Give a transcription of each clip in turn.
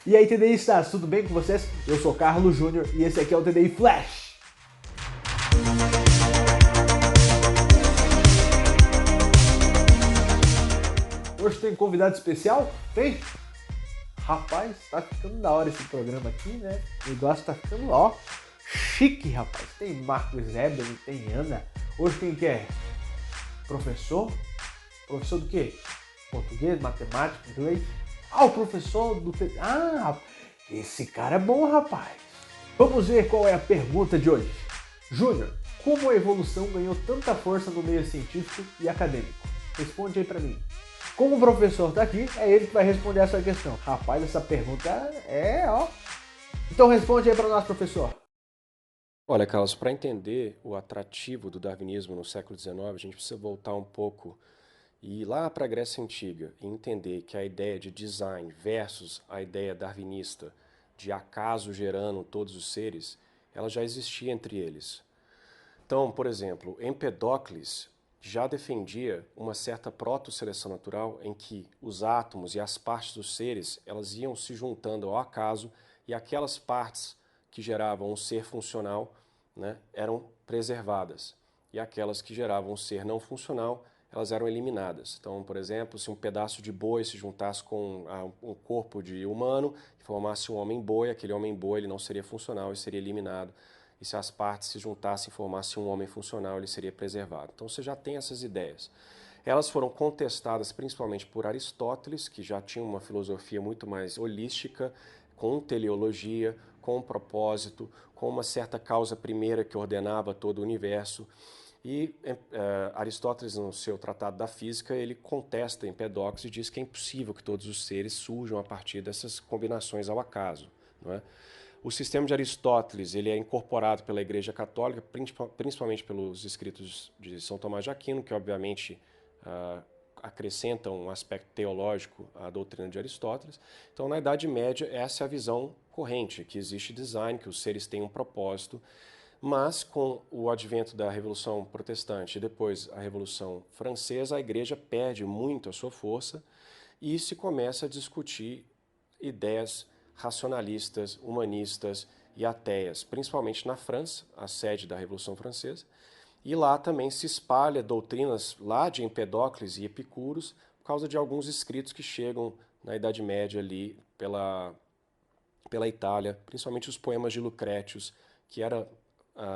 E aí, TDIstas, tudo bem com vocês? Eu sou Carlos Júnior e esse aqui é o TDI Flash. Hoje tem convidado especial? Tem? Rapaz, tá ficando da hora esse programa aqui, né? O negócio tá ficando, ó, chique, rapaz. Tem Marcos Eberle, tem Ana. Hoje quem que é? Professor? Professor do quê? Português, matemática, inglês? Ah, o professor do... Ah, esse cara é bom, rapaz. Vamos ver qual é a pergunta de hoje. Júnior, como a evolução ganhou tanta força no meio científico e acadêmico? Responde aí pra mim. Como o professor tá aqui, é ele que vai responder essa questão. Rapaz, essa pergunta ó. Então responde aí para nós, professor. Olha, Carlos, para entender o atrativo do darwinismo no século XIX, a gente precisa voltar um pouco e ir lá para a Grécia Antiga e entender que a ideia de design versus a ideia darwinista de acaso gerando todos os seres, ela já existia entre eles. Então, por exemplo, Empedocles já defendia uma certa proto-seleção natural em que os átomos e as partes dos seres elas iam se juntando ao acaso e aquelas partes que geravam um ser funcional, né, eram preservadas e aquelas que geravam um ser não funcional elas eram eliminadas. Então, por exemplo, se um pedaço de boi se juntasse com um corpo de humano e formasse um homem-boi, aquele homem-boi ele não seria funcional e seria eliminado. E se as partes se juntassem e formassem um homem funcional, ele seria preservado. Então você já tem essas ideias. Elas foram contestadas principalmente por Aristóteles, que já tinha uma filosofia muito mais holística, com teleologia, com um propósito, com uma certa causa primeira que ordenava todo o universo. E Aristóteles, no seu Tratado da Física, ele contesta Empedocles e diz que é impossível que todos os seres surjam a partir dessas combinações ao acaso. Não é? O sistema de Aristóteles ele é incorporado pela Igreja Católica, principalmente pelos escritos de São Tomás de Aquino, que obviamente acrescentam um aspecto teológico à doutrina de Aristóteles. Então, na Idade Média, essa é a visão corrente, que existe design, que os seres têm um propósito, mas com o advento da Revolução Protestante e depois a Revolução Francesa, a Igreja perde muito a sua força e se começa a discutir ideias racionalistas, humanistas e ateias, principalmente na França, a sede da Revolução Francesa, e lá também se espalha doutrinas lá de Empedocles e Epicuros por causa de alguns escritos que chegam na Idade Média ali pela Itália, principalmente os poemas de Lucrétios, que era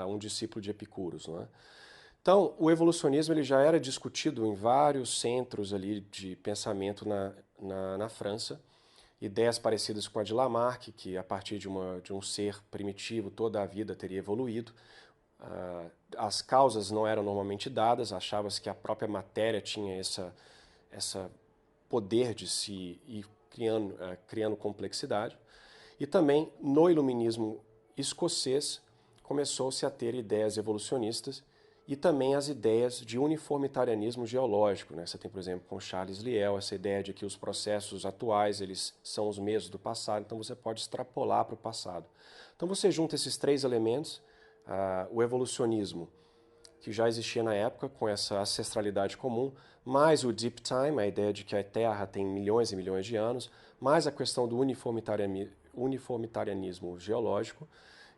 um discípulo de Epicuros, não é? Então, o evolucionismo ele já era discutido em vários centros ali de pensamento na França. Ideias parecidas com a de Lamarck, que a partir de um ser primitivo toda a vida teria evoluído. As causas não eram normalmente dadas, achava-se que a própria matéria tinha essa poder de se ir criando complexidade. E também no iluminismo escocês começou-se a ter ideias evolucionistas e também as ideias de uniformitarianismo geológico, né? Você tem, por exemplo, com Charles Lyell, essa ideia de que os processos atuais eles são os mesmos do passado, então você pode extrapolar para o passado. Então você junta esses três elementos, o evolucionismo, que já existia na época, com essa ancestralidade comum, mais o deep time, a ideia de que a Terra tem milhões e milhões de anos, mais a questão do uniformitarianismo geológico,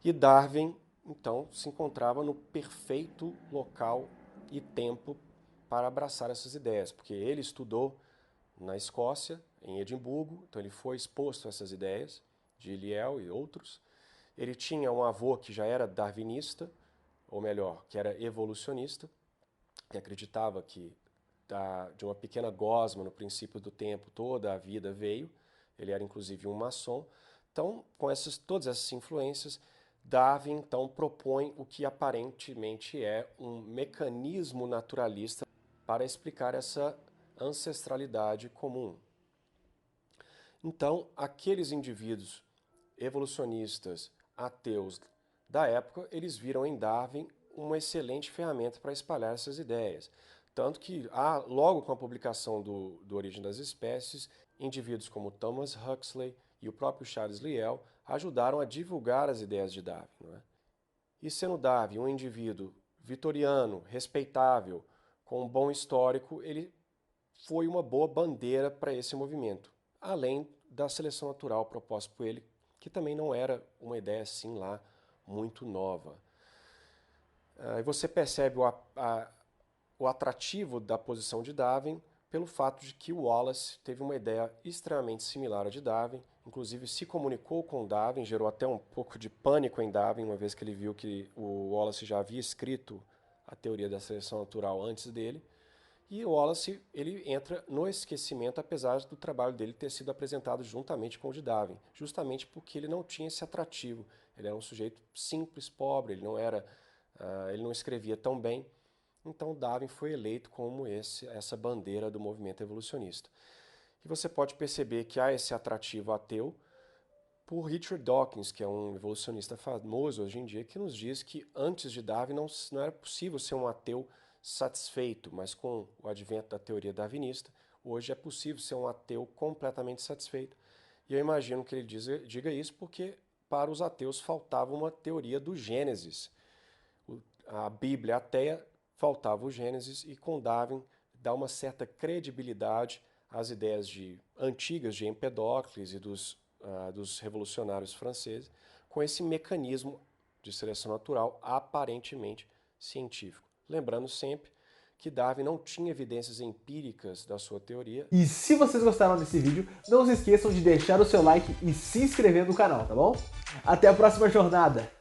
e Darwin, então, se encontrava no perfeito local e tempo para abraçar essas ideias, porque ele estudou na Escócia, em Edimburgo, então ele foi exposto a essas ideias de Lyell e outros. Ele tinha um avô que já era darwinista, ou melhor, que era evolucionista, que acreditava que de uma pequena gosma no princípio do tempo toda a vida veio. Ele era inclusive um maçom. Então, com todas essas influências, Darwin então propõe o que aparentemente é um mecanismo naturalista para explicar essa ancestralidade comum. Então, aqueles indivíduos evolucionistas, ateus da época, eles viram em Darwin uma excelente ferramenta para espalhar essas ideias. Tanto que, logo com a publicação do Origem das Espécies, indivíduos como Thomas Huxley e o próprio Charles Lyell ajudaram a divulgar as ideias de Darwin. Não é? E sendo Darwin um indivíduo vitoriano, respeitável, com um bom histórico, ele foi uma boa bandeira para esse movimento. Além da seleção natural proposta por ele, que também não era uma ideia assim lá muito nova. E você percebe o atrativo da posição de Darwin pelo fato de que o Wallace teve uma ideia extremamente similar à de Darwin, inclusive se comunicou com Darwin, gerou até um pouco de pânico em Darwin, uma vez que ele viu que o Wallace já havia escrito a teoria da seleção natural antes dele. E o Wallace ele entra no esquecimento, apesar do trabalho dele ter sido apresentado juntamente com o de Darwin, justamente porque ele não tinha esse atrativo. Ele era um sujeito simples, pobre, ele não escrevia tão bem. Então Darwin foi eleito como essa bandeira do movimento evolucionista. E você pode perceber que há esse atrativo ateu por Richard Dawkins, que é um evolucionista famoso hoje em dia, que nos diz que antes de Darwin não era possível ser um ateu satisfeito, mas com o advento da teoria darwinista, hoje é possível ser um ateu completamente satisfeito. E eu imagino que ele diga isso porque para os ateus faltava uma teoria do Gênesis. A Bíblia ateia faltava o Gênesis e com Darwin dá uma certa credibilidade às ideias antigas de Empedocles e dos revolucionários franceses, com esse mecanismo de seleção natural aparentemente científico. Lembrando sempre que Darwin não tinha evidências empíricas da sua teoria. E se vocês gostaram desse vídeo, não se esqueçam de deixar o seu like e se inscrever no canal, tá bom? Até a próxima jornada!